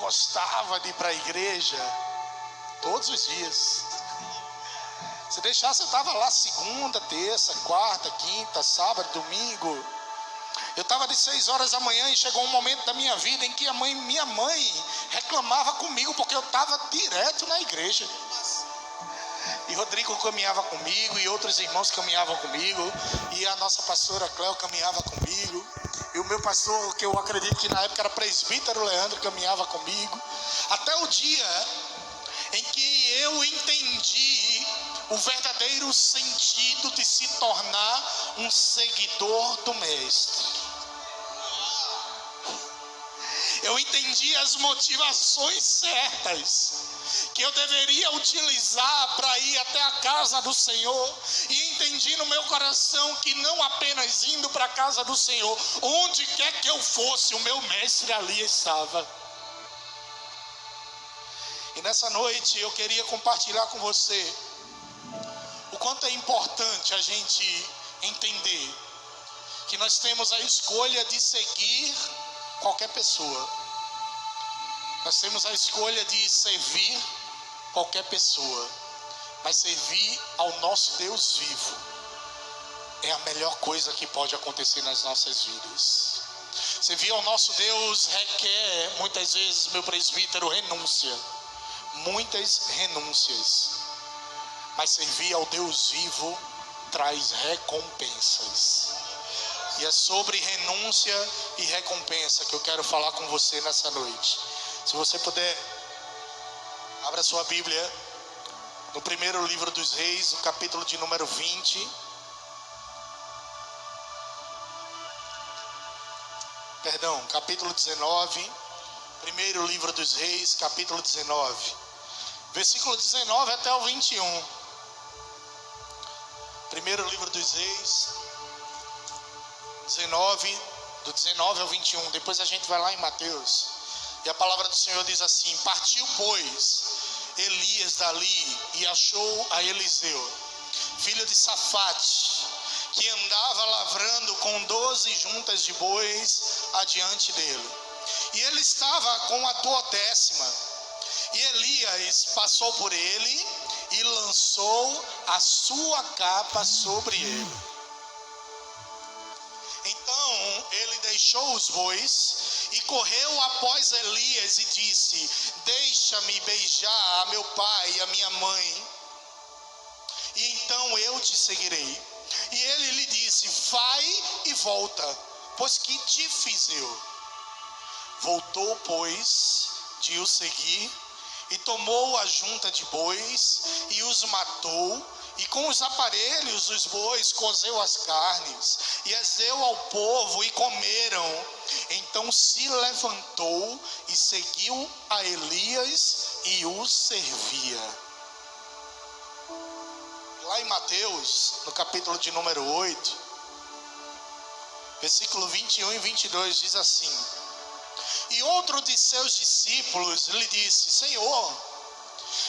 gostava de ir para a igreja todos os dias. Se deixasse, eu estava lá segunda, terça, quarta, quinta, sábado, domingo. Eu estava de 6 horas da manhã e chegou um momento da minha vida em que minha mãe reclamava comigo porque eu estava direto na igreja. E Rodrigo caminhava comigo, e outros irmãos caminhavam comigo, e a nossa pastora Cléo caminhava comigo, e o meu pastor, que eu acredito que na época era presbítero Leandro, caminhava comigo, até o dia em que eu entendi o verdadeiro sentido de se tornar um seguidor do Mestre. Eu entendi as motivações certas que eu deveria utilizar para ir até a casa do Senhor, e entendi no meu coração que não apenas indo para a casa do Senhor, onde quer que eu fosse, o meu Mestre ali estava. E nessa noite eu queria compartilhar com você o quanto é importante a gente entender que nós temos a escolha de seguir qualquer pessoa. Nós temos a escolha de servir qualquer pessoa, mas servir ao nosso Deus vivo é a melhor coisa que pode acontecer nas nossas vidas. Servir ao nosso Deus requer, muitas vezes, meu presbítero, renúncia. Muitas renúncias. Mas servir ao Deus vivo traz recompensas. E é sobre renúncia e recompensa que eu quero falar com você nessa noite. Se você puder, abra sua Bíblia no primeiro livro dos Reis, o capítulo de número 20. Perdão, capítulo 19. Primeiro livro dos Reis, capítulo 19. Versículo 19 até o 21. Primeiro livro dos Reis, 19, do 19 ao 21. Depois a gente vai lá em Mateus. E a palavra do Senhor diz assim: partiu, pois, Elias dali e achou a Eliseu, filho de Safate, que andava lavrando com 12 juntas de bois adiante dele. E ele estava com a 12ª. E Elias passou por ele e lançou a sua capa sobre ele. Então ele deixou os bois e correu após Elias e disse: deixa-me beijar a meu pai e a minha mãe, e então eu te seguirei. E ele lhe disse: vai e volta, pois que te fiz eu? Voltou, pois, de o seguir, e tomou a junta de bois e os matou, e com os aparelhos dos bois cozeu as carnes e as deu ao povo, e comeram. Então se levantou e seguiu a Elias e o servia. Lá em Mateus, no capítulo de número 8, versículo 21 e 22, diz assim: e outro de seus discípulos lhe disse: Senhor,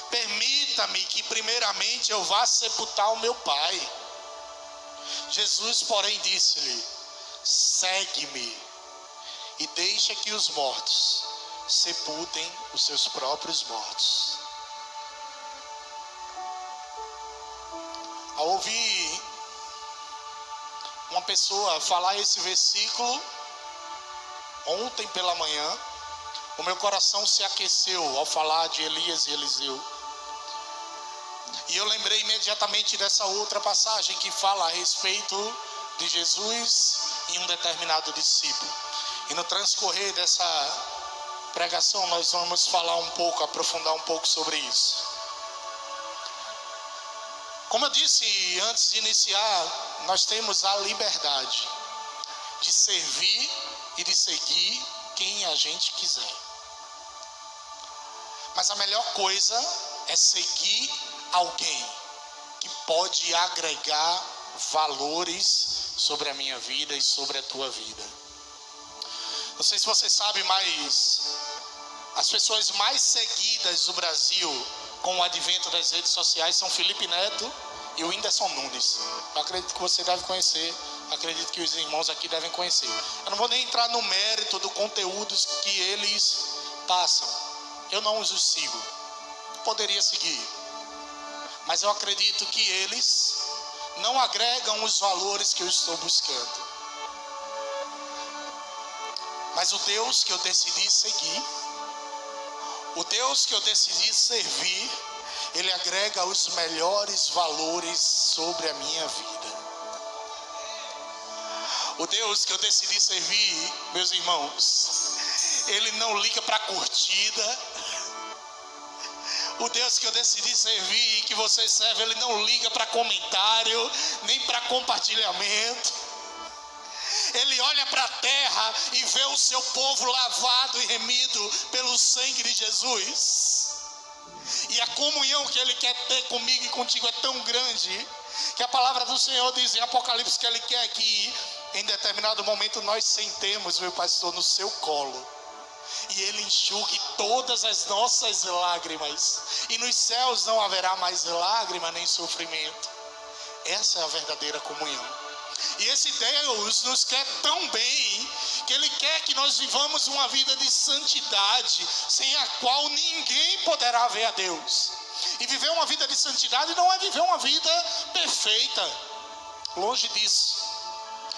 permita-me que primeiramente eu vá sepultar o meu pai. Jesus, porém, disse-lhe: segue-me e deixa que os mortos sepultem os seus próprios mortos. Ao ouvir uma pessoa falar esse versículo ontem pela manhã, o meu coração se aqueceu ao falar de Elias e Eliseu. E eu lembrei imediatamente dessa outra passagem que fala a respeito de Jesus e um determinado discípulo. E no transcorrer dessa pregação nós vamos falar um pouco, aprofundar um pouco sobre isso. Como eu disse antes de iniciar, nós temos a liberdade de servir e de seguir quem a gente quiser. Mas a melhor coisa é seguir alguém que pode agregar valores sobre a minha vida e sobre a tua vida. Não sei se você sabe, mas as pessoas mais seguidas do Brasil com o advento das redes sociais são Felipe Neto e o Whindersson Nunes. Eu acredito que você deve conhecer, acredito que os irmãos aqui devem conhecer. Eu não vou nem entrar no mérito do conteúdo que eles passam, eu não os sigo. Poderia seguir, mas eu acredito que eles não agregam os valores que eu estou buscando. Mas o Deus que eu decidi seguir, o Deus que eu decidi servir, Ele agrega os melhores valores sobre a minha vida. O Deus que eu decidi servir, meus irmãos, Ele não liga para curtida. O Deus que eu decidi servir e que você serve, Ele não liga para comentário, nem para compartilhamento. Ele olha para a terra e vê o seu povo lavado e remido pelo sangue de Jesus. E a comunhão que Ele quer ter comigo e contigo é tão grande, que a palavra do Senhor diz em Apocalipse que Ele quer que em determinado momento nós sentemos, meu pastor, no seu colo, e Ele enxugue todas as nossas lágrimas, e nos céus não haverá mais lágrima nem sofrimento. Essa é a verdadeira comunhão. E esse Deus nos quer tão bem, que Ele quer que nós vivamos uma vida de santidade, sem a qual ninguém poderá ver a Deus. E viver uma vida de santidade não é viver uma vida perfeita, longe disso.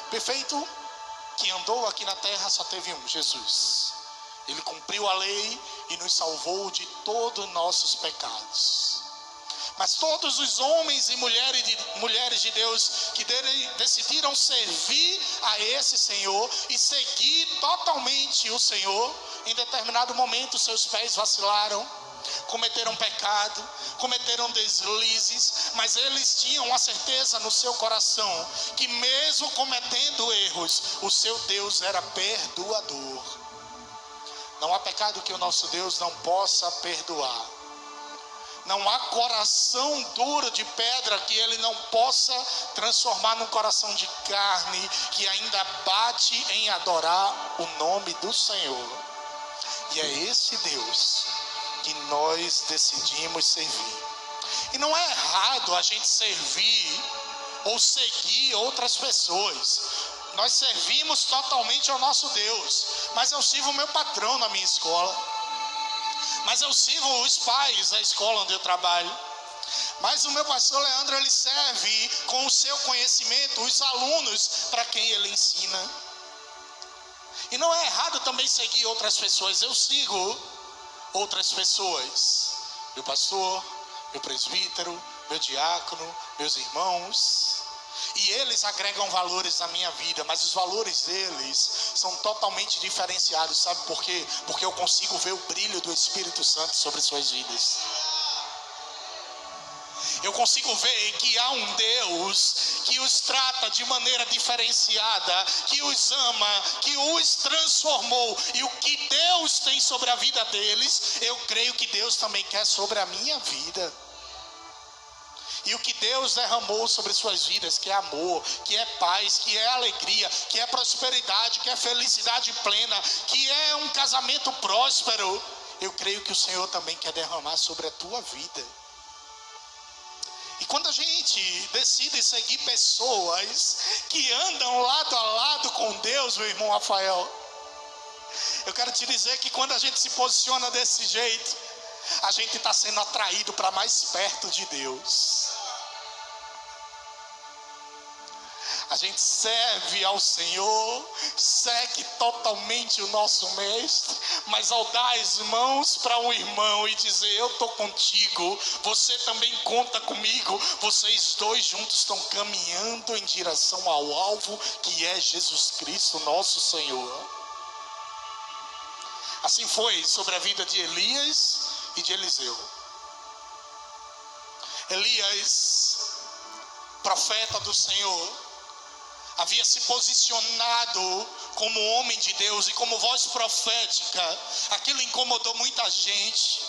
Perfeito que andou aqui na terra só teve um, Jesus. Ele cumpriu a lei e nos salvou de todos os nossos pecados. Mas todos os homens e mulheres de Deus que decidiram servir a esse Senhor e seguir totalmente o Senhor, em determinado momento seus pés vacilaram, cometeram pecado, cometeram deslizes, mas eles tinham a certeza no seu coração que mesmo cometendo erros, o seu Deus era perdoador. Não há pecado que o nosso Deus não possa perdoar. Não há coração duro de pedra que Ele não possa transformar num coração de carne, que ainda bate em adorar o nome do Senhor. E é esse Deus que nós decidimos servir. E não é errado a gente servir ou seguir outras pessoas. Nós servimos totalmente ao nosso Deus. Mas eu sirvo o meu patrão na minha escola. Mas eu sirvo os pais da escola onde eu trabalho. Mas o meu pastor Leandro, ele serve com o seu conhecimento os alunos para quem ele ensina. E não é errado também seguir outras pessoas. Eu sigo outras pessoas. Meu pastor, meu presbítero, meu diácono, meus irmãos. E eles agregam valores na minha vida, mas os valores deles são totalmente diferenciados. Sabe por quê? Porque eu consigo ver o brilho do Espírito Santo sobre suas vidas. Eu consigo ver que há um Deus que os trata de maneira diferenciada, que os ama, que os transformou. E o que Deus tem sobre a vida deles, eu creio que Deus também quer sobre a minha vida. E o que Deus derramou sobre suas vidas, que é amor, que é paz, que é alegria, que é prosperidade, que é felicidade plena, que é um casamento próspero, eu creio que o Senhor também quer derramar sobre a tua vida. E quando a gente decide seguir pessoas que andam lado a lado com Deus, meu irmão Rafael, eu quero te dizer que quando a gente se posiciona desse jeito, a gente está sendo atraído para mais perto de Deus. A gente serve ao Senhor, segue totalmente o nosso mestre, mas ao dar as mãos para um irmão e dizer: eu estou contigo, você também conta comigo, vocês dois juntos estão caminhando em direção ao alvo, que é Jesus Cristo, nosso Senhor. Assim foi sobre a vida de Elias e de Eliseu. Elias, profeta do Senhor, havia se posicionado como homem de Deus e como voz profética. Aquilo incomodou muita gente.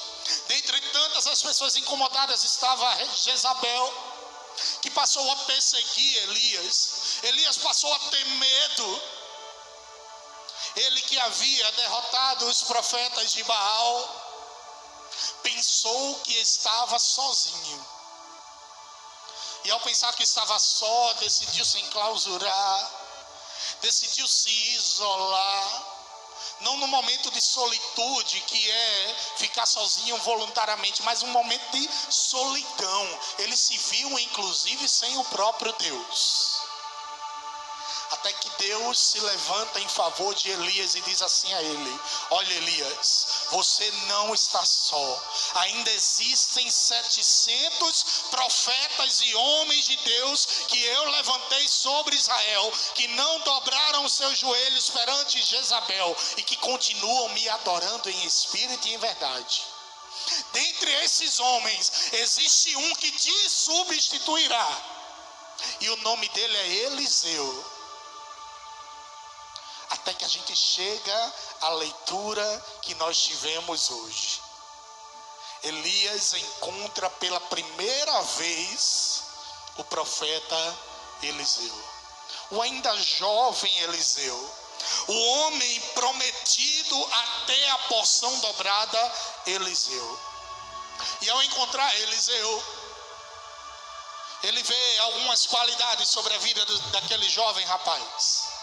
Dentre tantas as pessoas incomodadas estava Jezabel, que passou a perseguir Elias. Elias passou a ter medo. Ele que havia derrotado os profetas de Baal, pensou que estava sozinho. E ao pensar que estava só, decidiu se enclausurar, decidiu se isolar, Não no momento de solitude, que é ficar sozinho voluntariamente, mas um momento de solidão. Ele se viu inclusive sem o próprio Deus. Até que Deus se levanta em favor de Elias e diz assim a ele: olha, Elias, você não está só. Ainda existem 700 profetas e homens de Deus que eu levantei sobre Israel, que não dobraram os seus joelhos perante Jezabel e que continuam me adorando em espírito e em verdade. Dentre esses homens existe um que te substituirá, e o nome dele é Eliseu. Até que a gente chega à leitura que nós tivemos hoje. Elias encontra pela primeira vez o profeta Eliseu. O ainda jovem Eliseu. O homem prometido até a porção dobrada, Eliseu. E ao encontrar Eliseu, ele vê algumas qualidades sobre a vida daquele jovem rapaz.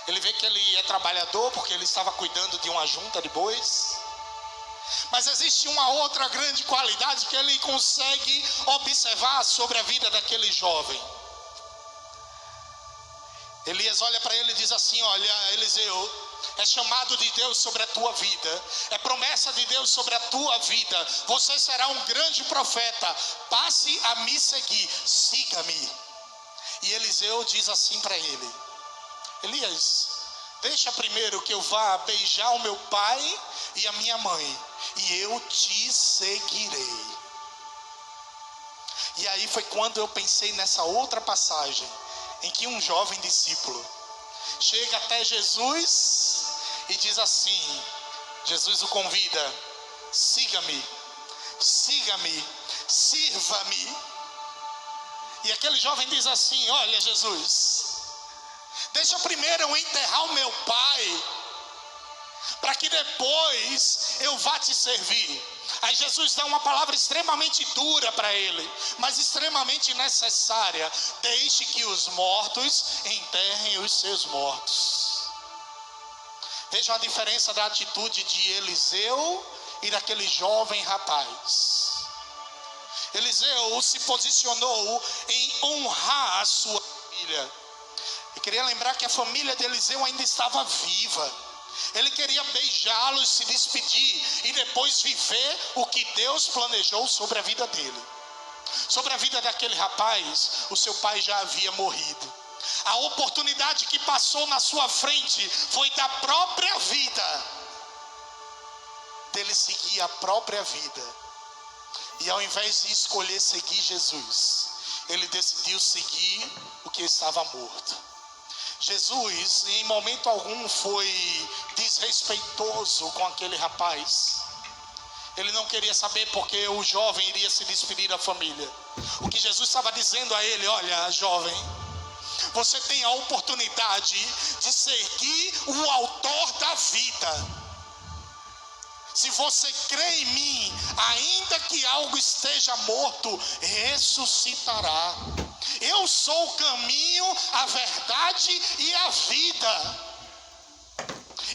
Ele vê que ele é trabalhador, porque ele estava cuidando de uma junta de bois. Mas existe uma outra grande qualidade que ele consegue observar sobre a vida daquele jovem. Elias olha para ele e diz assim: olha, Eliseu, é chamado de Deus sobre a tua vida, é promessa de Deus sobre a tua vida. Você será um grande profeta, passe a me seguir, siga-me. E Eliseu diz assim para ele: Elias, deixa primeiro que eu vá beijar o meu pai e a minha mãe, e eu te seguirei. E aí foi quando eu pensei nessa outra passagem, em que um jovem discípulo chega até Jesus e diz assim, Jesus o convida: siga-me, siga-me, sirva-me. E aquele jovem diz assim: olha, Jesus, deixa primeiro eu enterrar o meu pai, para que depois eu vá te servir. Aí Jesus dá uma palavra extremamente dura para ele, mas extremamente necessária: deixe que os mortos enterrem os seus mortos. Vejam a diferença da atitude de Eliseu e daquele jovem rapaz. Eliseu se posicionou em honrar a sua família. Eu queria lembrar que a família de Eliseu ainda estava viva. Ele queria beijá-los, se despedir e depois viver o que Deus planejou sobre a vida dele. Sobre a vida daquele rapaz, o seu pai já havia morrido. A oportunidade que passou na sua frente foi da própria vida, dele seguir a própria vida. E ao invés de escolher seguir Jesus, ele decidiu seguir o que estava morto. Jesus, em momento algum, foi desrespeitoso com aquele rapaz. Ele não queria saber porque o jovem iria se despedir da família. O que Jesus estava dizendo a ele: olha, jovem, você tem a oportunidade de seguir o autor da vida. Se você crê em mim, ainda que algo esteja morto, ressuscitará. Eu sou o caminho, a verdade e a vida.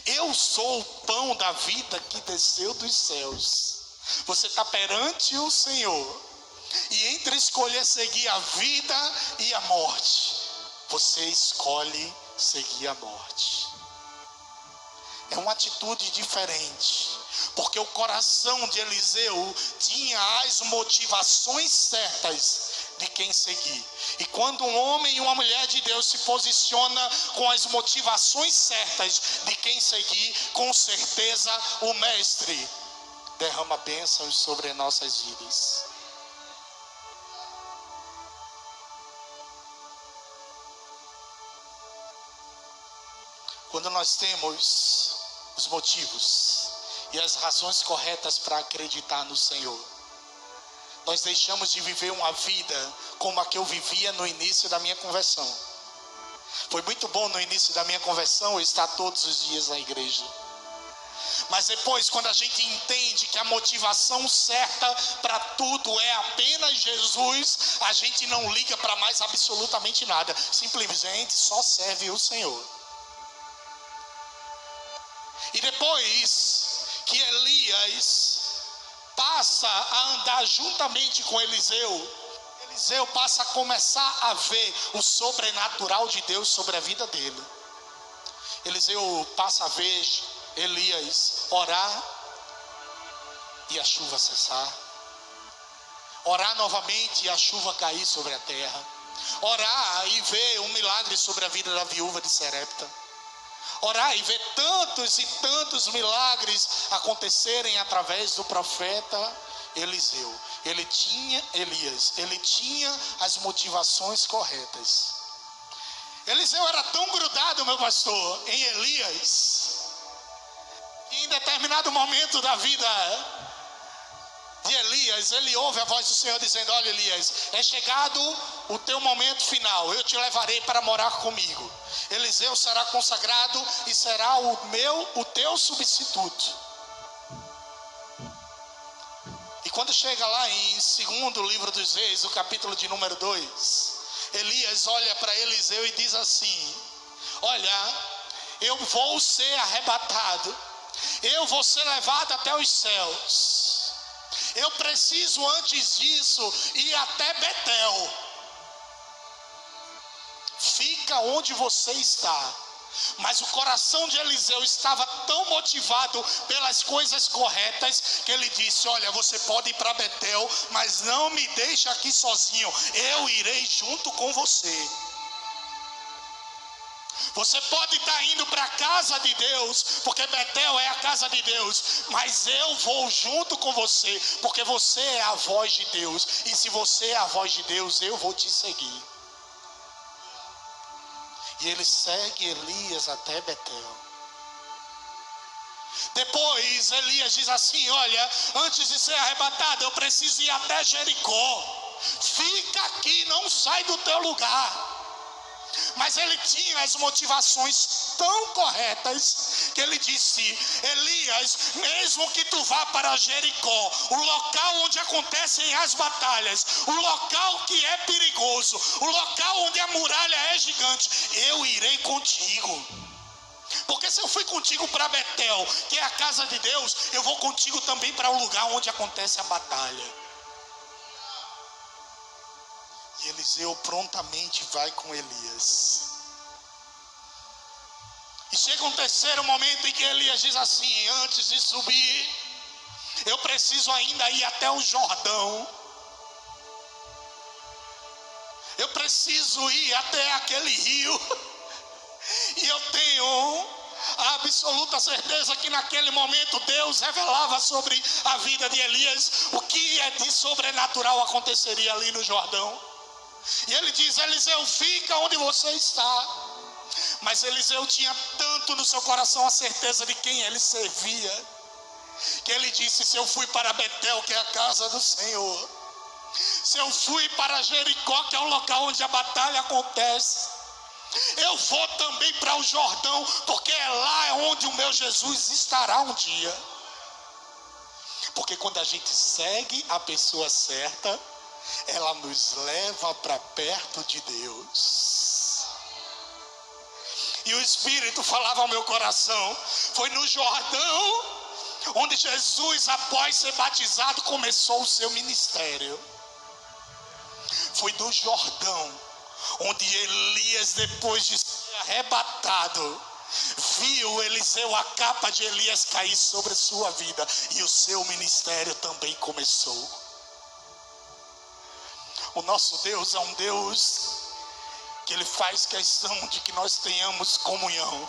Eu sou o pão da vida que desceu dos céus. Você está perante o Senhor, e entre escolher seguir a vida e a morte, você escolhe seguir a morte. É uma atitude diferente, porque o coração de Eliseu tinha as motivações certas de quem seguir. E quando um homem e uma mulher de Deus se posiciona com as motivações certas de quem seguir, com certeza o Mestre derrama bênçãos sobre nossas vidas. Quando nós temos os motivos e as razões corretas para acreditar no Senhor, nós deixamos de viver uma vida como a que eu vivia no início da minha conversão. Foi muito bom no início da minha conversão eu estar todos os dias na igreja. Mas depois, quando a gente entende que a motivação certa para tudo é apenas Jesus, a gente não liga para mais absolutamente nada. Simplesmente só serve o Senhor. E Depois que Elias passa a andar juntamente com Eliseu, Eliseu passa a começar a ver o sobrenatural de Deus sobre a vida dele. Eliseu passa a ver Elias orar e a chuva cessar, orar novamente e a chuva cair sobre a terra, orar e ver um milagre sobre a vida da viúva de Serepta, orar e ver tantos e tantos milagres acontecerem através do profeta Eliseu. Ele tinha as motivações corretas. Eliseu era tão grudado, meu pastor, em Elias, que em determinado momento da vida de Elias, ele ouve a voz do Senhor dizendo: olha, Elias, é chegado o teu momento final, eu te levarei para morar comigo. Eliseu será consagrado e será o teu substituto. E quando chega lá em 2º livro dos Reis, o capítulo de número 2, Elias olha para Eliseu e diz assim: olha, eu vou ser arrebatado, eu vou ser levado até os céus, eu preciso antes disso ir até Betel. Fica onde você está. Mas o coração de Eliseu estava tão motivado pelas coisas corretas que ele disse: olha, você pode ir para Betel, mas não me deixe aqui sozinho, eu irei junto com você. Você pode estar indo para a casa de Deus, porque Betel é a casa de Deus, mas eu vou junto com você, porque você é a voz de Deus, e se você é a voz de Deus, eu vou te seguir. E ele segue Elias até Betel. Depois Elias diz assim: olha, antes de ser arrebatado, eu preciso ir até Jericó. Fica aqui, não sai do teu lugar. Mas ele tinha as motivações tão corretas que ele disse: Elias, mesmo que tu vá para Jericó, o local onde acontecem as batalhas, o local que é perigoso, o local onde a muralha é gigante, eu irei contigo. Porque se eu fui contigo para Betel, que é a casa de Deus, eu vou contigo também para o lugar onde acontece a batalha. E Eliseu prontamente vai com Elias. E chega um terceiro momento em que Elias diz assim: antes de subir, eu preciso ainda ir até o Jordão. Eu preciso ir até aquele rio. E eu tenho a absoluta certeza que naquele momento Deus revelava sobre a vida de Elias o que é de sobrenatural aconteceria ali no Jordão. E ele diz: Eliseu, fica onde você está. Mas Eliseu tinha tanto no seu coração a certeza de quem ele servia, que ele disse: se eu fui para Betel, que é a casa do Senhor, se eu fui para Jericó, que é o local onde a batalha acontece, eu vou também para o Jordão, porque é lá onde o meu Jesus estará um dia. Porque quando a gente segue a pessoa certa, ela nos leva para perto de Deus. E o Espírito falava ao meu coração: foi no Jordão onde Jesus, após ser batizado, começou o seu ministério. Foi no Jordão onde Elias, depois de ser arrebatado, viu Eliseu, a capa de Elias cair sobre a sua vida, e o seu ministério também começou. O nosso Deus é um Deus que Ele faz questão de que nós tenhamos comunhão.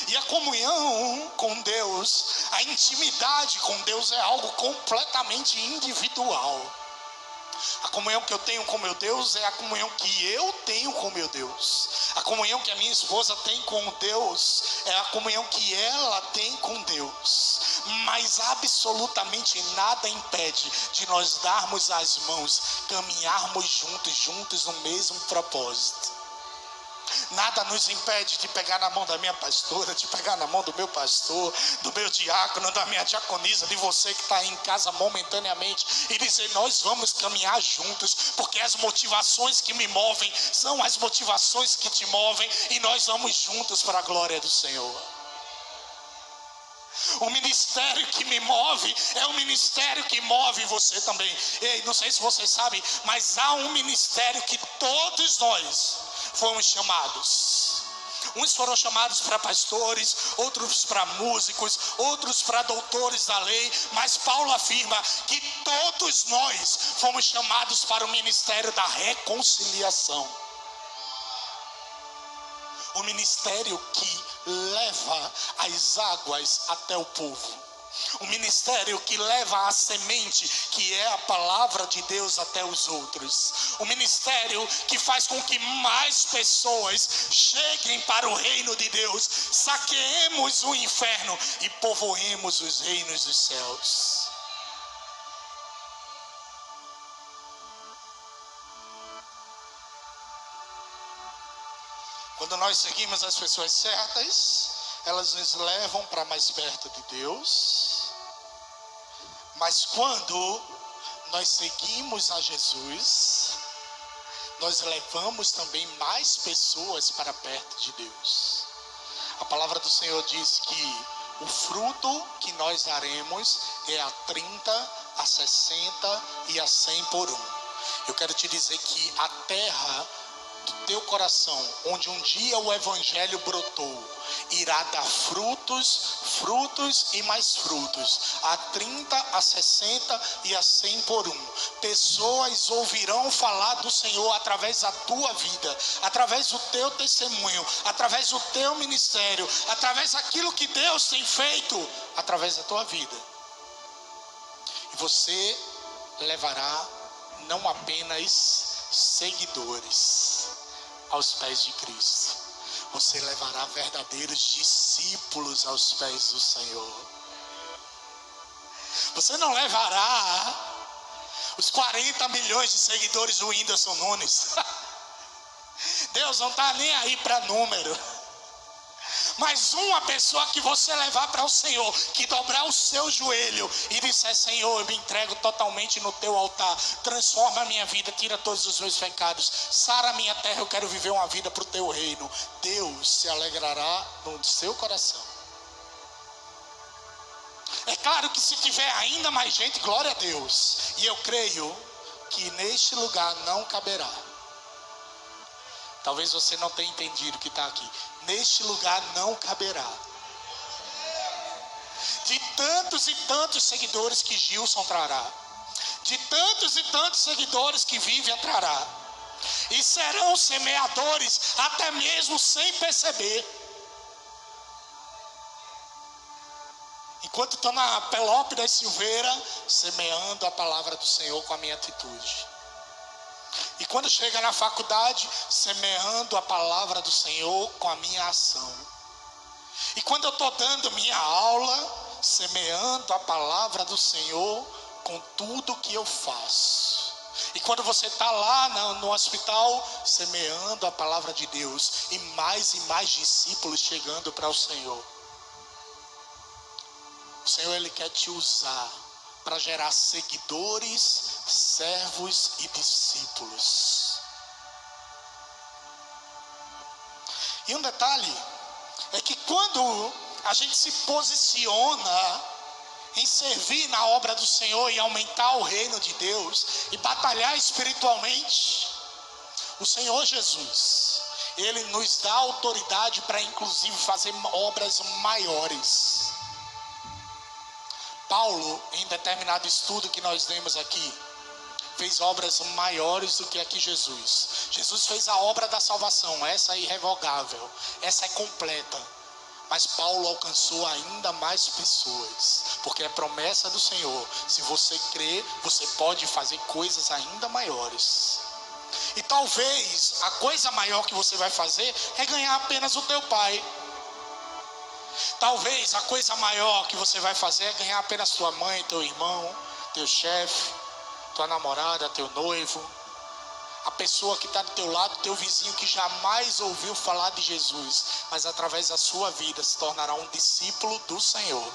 E a comunhão com Deus, a intimidade com Deus é algo completamente individual. A comunhão que eu tenho com meu Deus é a comunhão que eu tenho com meu Deus. A comunhão que a minha esposa tem com Deus é a comunhão que ela tem com Deus. Mas absolutamente nada impede de nós darmos as mãos, caminharmos juntos no mesmo propósito. Nada nos impede de pegar na mão da minha pastora, de pegar na mão do meu pastor, do meu diácono, da minha diaconisa, de você que está em casa momentaneamente, e dizer: nós vamos caminhar juntos, porque as motivações que me movem são as motivações que te movem, e nós vamos juntos para a glória do Senhor. O ministério que me move é o ministério que move você também. Ei, não sei se vocês sabem, mas há um ministério que todos nós fomos chamados. Uns foram chamados para pastores, outros para músicos, outros para doutores da lei. Mas Paulo afirma que todos nós fomos chamados para o ministério da reconciliação. O ministério que leva as águas até o povo. O ministério que leva a semente, que é a palavra de Deus, até os outros. O ministério que faz com que mais pessoas cheguem para o reino de Deus. Saqueemos o inferno e povoemos os reinos dos céus. Quando nós seguimos as pessoas certas, elas nos levam para mais perto de Deus. Mas quando nós seguimos a Jesus, nós levamos também mais pessoas para perto de Deus. A palavra do Senhor diz que o fruto que nós daremos é a 30, a 60 e a 100 por um. Eu quero te dizer que a terra do teu coração, onde um dia o evangelho brotou, irá dar frutos e mais frutos, a 30, a 60 e a 100 por um. Pessoas ouvirão falar do Senhor através da tua vida, através do teu testemunho, através do teu ministério, através daquilo que Deus tem feito, através da tua vida. E você levará não apenas seguidores aos pés de Cristo, você levará verdadeiros discípulos aos pés do Senhor. Você não levará os 40 milhões de seguidores do Whindersson Nunes. Deus não está nem aí para número. Mas uma pessoa que você levar para o Senhor, que dobrar o seu joelho e disser: Senhor, eu me entrego totalmente no teu altar, transforma a minha vida, tira todos os meus pecados, sara a minha terra, eu quero viver uma vida para o teu reino. Deus se alegrará no seu coração. É claro que se tiver ainda mais gente, glória a Deus. E eu creio que neste lugar não caberá. Talvez você não tenha entendido o que está aqui. Neste lugar não caberá. De tantos e tantos seguidores que Gilson trará. De tantos e tantos seguidores que Vivian trará. E serão semeadores até mesmo sem perceber. Enquanto estou na Pelope da Silveira, semeando a palavra do Senhor com a minha atitude. E quando chega na faculdade, semeando a palavra do Senhor com a minha ação. E quando eu estou dando minha aula, semeando a palavra do Senhor com tudo que eu faço. E quando você está lá no hospital, semeando a palavra de Deus. E mais discípulos chegando para o Senhor. O Senhor, Ele quer te usar para gerar seguidores, servos e discípulos. E um detalhe é que quando a gente se posiciona em servir na obra do Senhor e aumentar o reino de Deus e batalhar espiritualmente, o Senhor Jesus, Ele nos dá autoridade para inclusive fazer obras maiores. Paulo, em determinado estudo que nós demos aqui, fez obras maiores do que a que Jesus. Jesus fez a obra da salvação, essa é irrevogável, essa é completa. Mas Paulo alcançou ainda mais pessoas, porque é promessa do Senhor. Se você crer, você pode fazer coisas ainda maiores. E talvez a coisa maior que você vai fazer é ganhar apenas o teu pai. Talvez a coisa maior que você vai fazer é ganhar apenas tua mãe, teu irmão, teu chefe, tua namorada, teu noivo, a pessoa que está do teu lado, teu vizinho que jamais ouviu falar de Jesus, mas através da sua vida se tornará um discípulo do Senhor.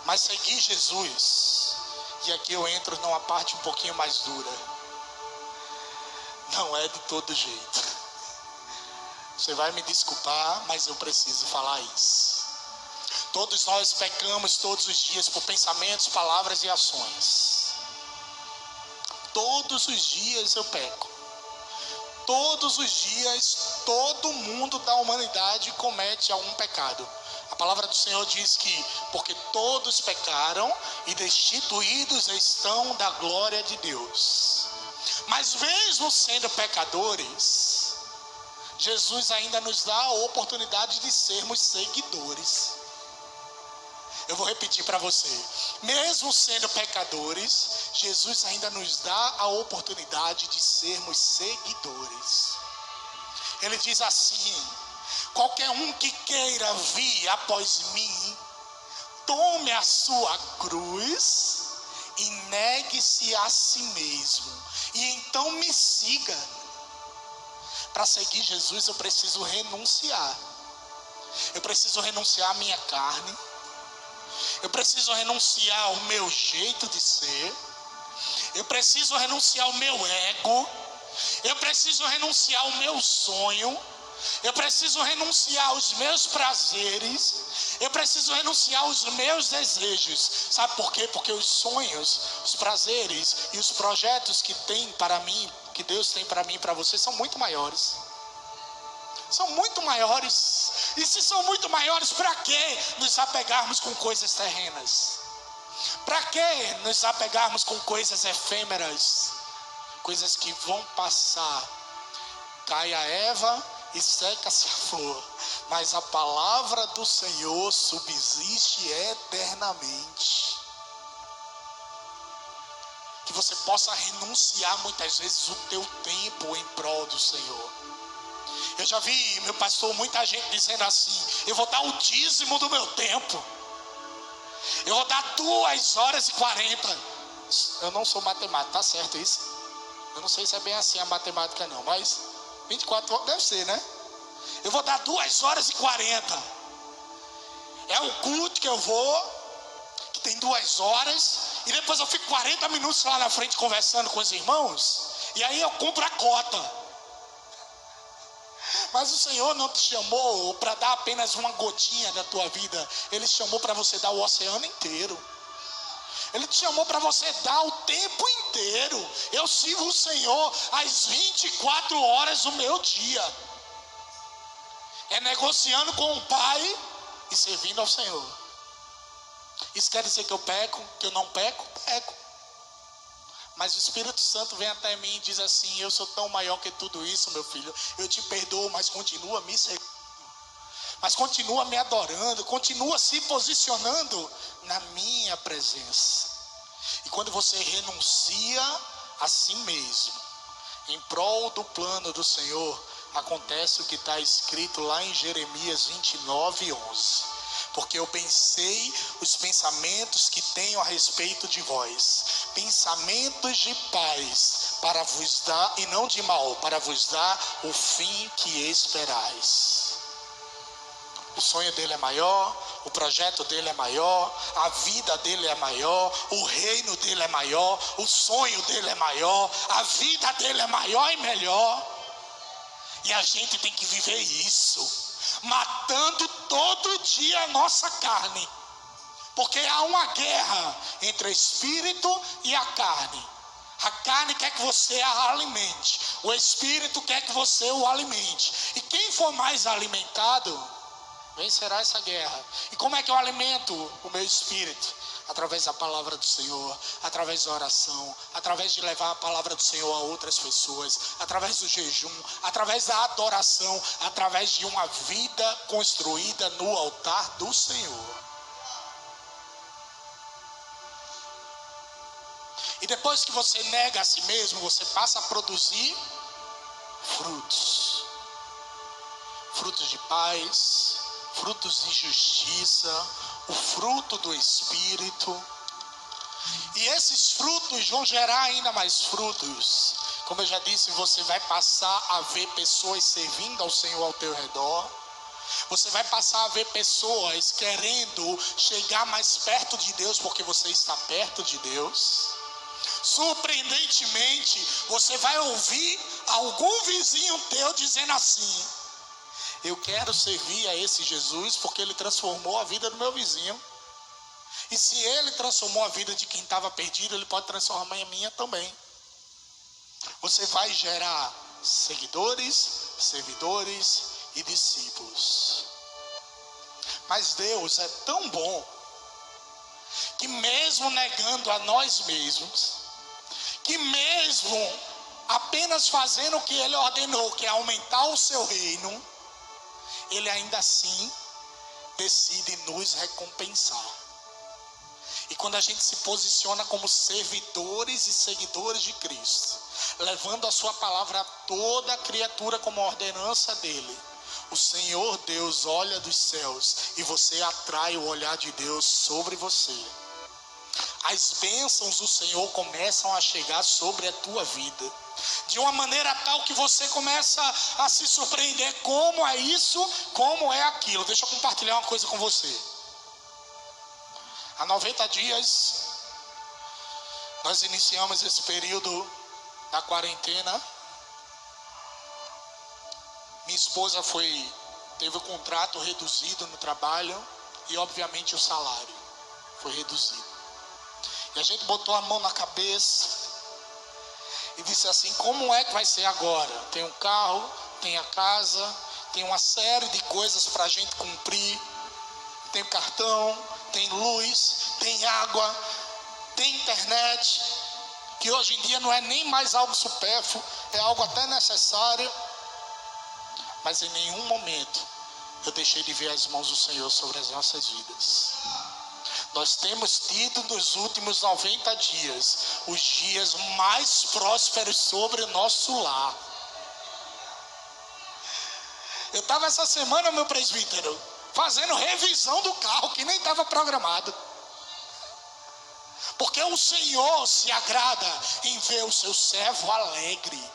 Mas seguir Jesus, e aqui eu entro numa parte um pouquinho mais dura, não é de todo jeito. Você vai me desculpar, mas eu preciso falar isso. Todos nós pecamos todos os dias por pensamentos, palavras e ações. Todos os dias eu peco. Todos os dias, todo mundo da humanidade comete algum pecado. A palavra do Senhor diz que, porque todos pecaram e destituídos estão da glória de Deus. Mas mesmo sendo pecadores, Jesus ainda nos dá a oportunidade de sermos seguidores. Eu vou repetir para você. Mesmo sendo pecadores, Jesus ainda nos dá a oportunidade de sermos seguidores. Ele diz assim: qualquer um que queira vir após mim, tome a sua cruz e negue-se a si mesmo, e então me siga. Para seguir Jesus eu preciso renunciar. Eu preciso renunciar à minha carne. Eu preciso renunciar ao meu jeito de ser. Eu preciso renunciar ao meu ego. Eu preciso renunciar ao meu sonho. Eu preciso renunciar aos meus prazeres. Eu preciso renunciar aos meus desejos. Sabe por quê? Porque os sonhos, os prazeres e os projetos que tem para mim, que Deus tem para mim e para você, são muito maiores. São muito maiores. E se são muito maiores, para que nos apegarmos com coisas terrenas? Para que nos apegarmos com coisas efêmeras? Coisas que vão passar. Cai a erva e seca-se a flor, mas a palavra do Senhor subsiste eternamente. Que você possa renunciar muitas vezes o teu tempo em prol do Senhor. Eu já vi, meu pastor, muita gente dizendo assim: eu vou dar o dízimo do meu tempo. Eu vou dar 2h40. Eu não sou matemático, tá certo isso? Eu não sei se é bem assim a matemática não, mas 24 horas deve ser, né? Eu vou dar 2h40. É o culto que eu vou, que tem 2 horas, e depois eu fico 40 minutos lá na frente conversando com os irmãos, e aí eu compro a cota. Mas o Senhor não te chamou para dar apenas uma gotinha da tua vida. Ele te chamou para você dar o oceano inteiro. Ele te chamou para você dar o tempo inteiro. Eu sirvo o Senhor às 24 horas do meu dia. É negociando com o Pai e servindo ao Senhor. Isso quer dizer que eu peco, que eu não peco? Peco. Mas o Espírito Santo vem até mim e diz assim: eu sou tão maior que tudo isso, meu filho. Eu te perdoo, mas continua me seguindo. Mas continua me adorando. Continua se posicionando na minha presença. E quando você renuncia a si mesmo, em prol do plano do Senhor, acontece o que está escrito lá em Jeremias 29:11. Porque eu pensei os pensamentos que tenho a respeito de vós, pensamentos de paz, para vos dar, e não de mal, para vos dar o fim que esperais. O sonho dele é maior, o projeto dele é maior, a vida dele é maior, o reino dele é maior, o sonho dele é maior, a vida dele é maior e melhor. E a gente tem que viver isso, matando todo dia a nossa carne, porque há uma guerra entre o espírito e a carne. A carne quer que você a alimente, o espírito quer que você o alimente, e quem for mais alimentado vencerá essa guerra. E como é que eu alimento o meu espírito? Através da palavra do Senhor, através da oração, através de levar a palavra do Senhor a outras pessoas, através do jejum, através da adoração, através de uma vida construída no altar do Senhor. E depois que você nega a si mesmo, você passa a produzir frutos. Frutos de paz, frutos de justiça, o fruto do Espírito. E esses frutos vão gerar ainda mais frutos. Como eu já disse, você vai passar a ver pessoas servindo ao Senhor ao teu redor. Você vai passar a ver pessoas querendo chegar mais perto de Deus, porque você está perto de Deus. Surpreendentemente, você vai ouvir algum vizinho teu dizendo assim: Eu quero servir a esse Jesus porque ele transformou a vida do meu vizinho. E se ele transformou a vida de quem estava perdido, ele pode transformar a minha também. Você vai gerar seguidores, servidores e discípulos. Mas Deus é tão bom que mesmo negando a nós mesmos, que mesmo apenas fazendo o que ele ordenou, que é aumentar o seu reino, ele ainda assim decide nos recompensar. E quando a gente se posiciona como servidores e seguidores de Cristo, levando a sua palavra a toda criatura como ordenança dele, o Senhor Deus olha dos céus e você atrai o olhar de Deus sobre você. As bênçãos do Senhor começam a chegar sobre a tua vida, de uma maneira tal que você começa a se surpreender. Como é isso, como é aquilo. Deixa eu compartilhar uma coisa com você. Há 90 dias, nós iniciamos esse período da quarentena. Minha esposa teve o contrato reduzido no trabalho e obviamente o salário foi reduzido. E a gente botou a mão na cabeça e disse assim: como é que vai ser agora? Tem um carro, tem a casa, tem uma série de coisas para a gente cumprir. Tem cartão, tem luz, tem água, tem internet, que hoje em dia não é nem mais algo supérfluo, é algo até necessário. Mas em nenhum momento eu deixei de ver as mãos do Senhor sobre as nossas vidas. Nós temos tido nos últimos 90 dias os dias mais prósperos sobre o nosso lar. Eu estava essa semana, meu presbítero, fazendo revisão do carro que nem estava programado. Porque o Senhor se agrada em ver o seu servo alegre,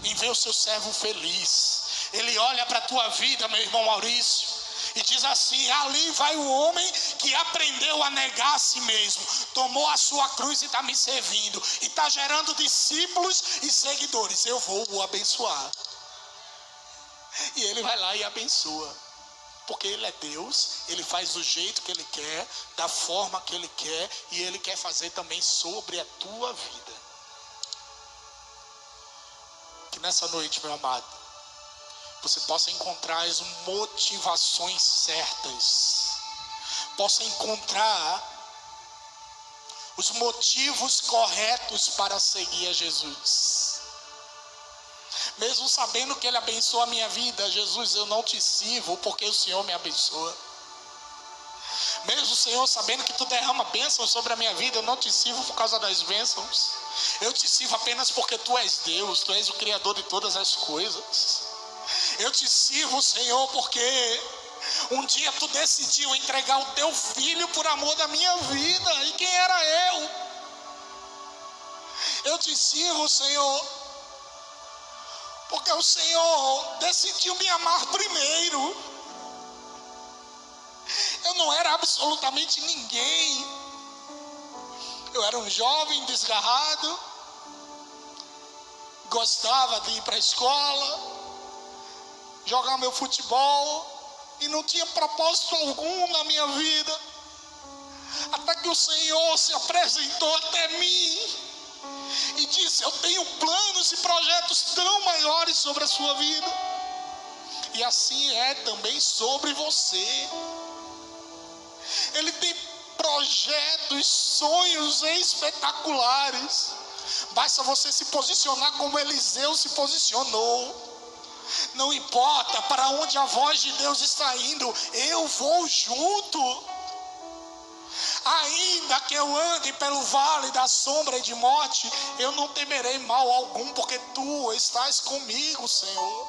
em ver o seu servo feliz. Ele olha para a tua vida, meu irmão Maurício, e diz assim: ali vai o homem que aprendeu a negar a si mesmo, tomou a sua cruz e está me servindo, e está gerando discípulos e seguidores. Eu vou o abençoar. E ele vai lá e abençoa, porque ele é Deus, ele faz do jeito que ele quer, da forma que ele quer, e ele quer fazer também sobre a tua vida. Que nessa noite, meu amado, você possa encontrar as motivações certas, possa encontrar os motivos corretos para seguir a Jesus. Mesmo sabendo que ele abençoa a minha vida: Jesus, eu não te sirvo porque o Senhor me abençoa. Mesmo, Senhor, sabendo que tu derrama bênçãos sobre a minha vida, eu não te sirvo por causa das bênçãos. Eu te sirvo apenas porque tu és Deus, tu és o Criador de todas as coisas. Eu te sirvo, Senhor, porque um dia tu decidiu entregar o teu filho por amor da minha vida. E quem era eu? Eu te sirvo, Senhor, porque o Senhor decidiu me amar primeiro. Eu não era absolutamente ninguém. Eu era um jovem desgarrado, gostava de ir para a escola, jogar meu futebol, e não tinha propósito algum na minha vida. Até que o Senhor se apresentou até mim e disse: eu tenho planos e projetos tão maiores sobre a sua vida. E assim é também sobre você. Ele tem projetos, sonhos espetaculares. Basta você se posicionar como Eliseu se posicionou. Não importa para onde a voz de Deus está indo, eu vou junto. Ainda que eu ande pelo vale da sombra e de morte, eu não temerei mal algum, porque tu estás comigo, Senhor.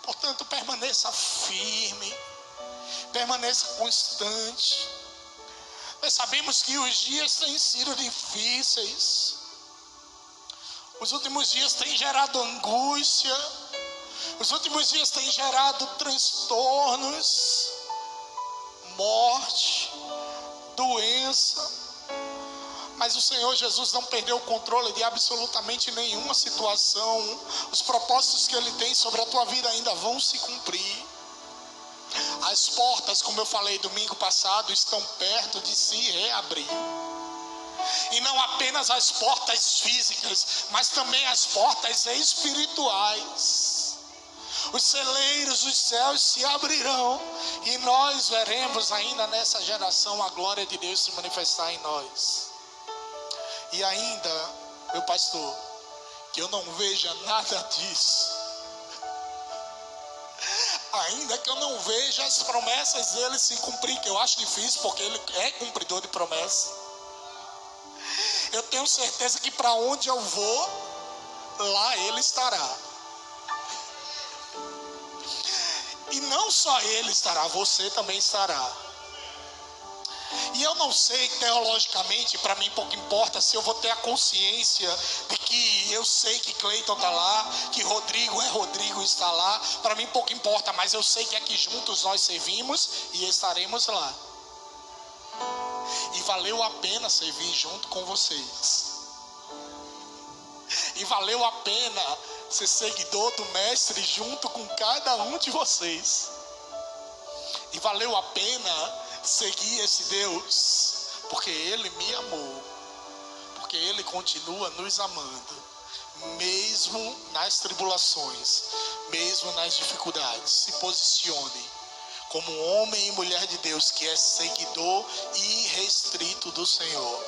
Portanto, permaneça firme, permaneça constante. Nós sabemos que os dias têm sido difíceis. Os últimos dias têm gerado angústia. Os últimos dias têm gerado transtornos, morte, doença. Mas o Senhor Jesus não perdeu o controle de absolutamente nenhuma situação. Os propósitos que Ele tem sobre a tua vida ainda vão se cumprir. As portas, como eu falei domingo passado, estão perto de se reabrir. E não apenas as portas físicas, mas também as portas espirituais. Os celeiros dos céus se abrirão e nós veremos ainda nessa geração a glória de Deus se manifestar em nós. E ainda, meu pastor, que eu não veja nada disso, ainda que eu não veja as promessas dele se cumprir, que eu acho difícil porque ele é cumpridor de promessas, eu tenho certeza que para onde eu vou, lá ele estará. E não só ele estará, você também estará. E eu não sei teologicamente, para mim pouco importa se eu vou ter a consciência de que eu sei que Cleiton está lá, que Rodrigo é Rodrigo e está lá. Para mim pouco importa, mas eu sei que aqui juntos nós servimos e estaremos lá. E valeu a pena servir junto com vocês. E valeu a pena ser seguidor do Mestre junto com cada um de vocês. E valeu a pena seguir esse Deus, porque Ele me amou, porque Ele continua nos amando, mesmo nas tribulações, mesmo nas dificuldades. Se posicione como um homem e mulher de Deus que é seguidor irrestrito do Senhor.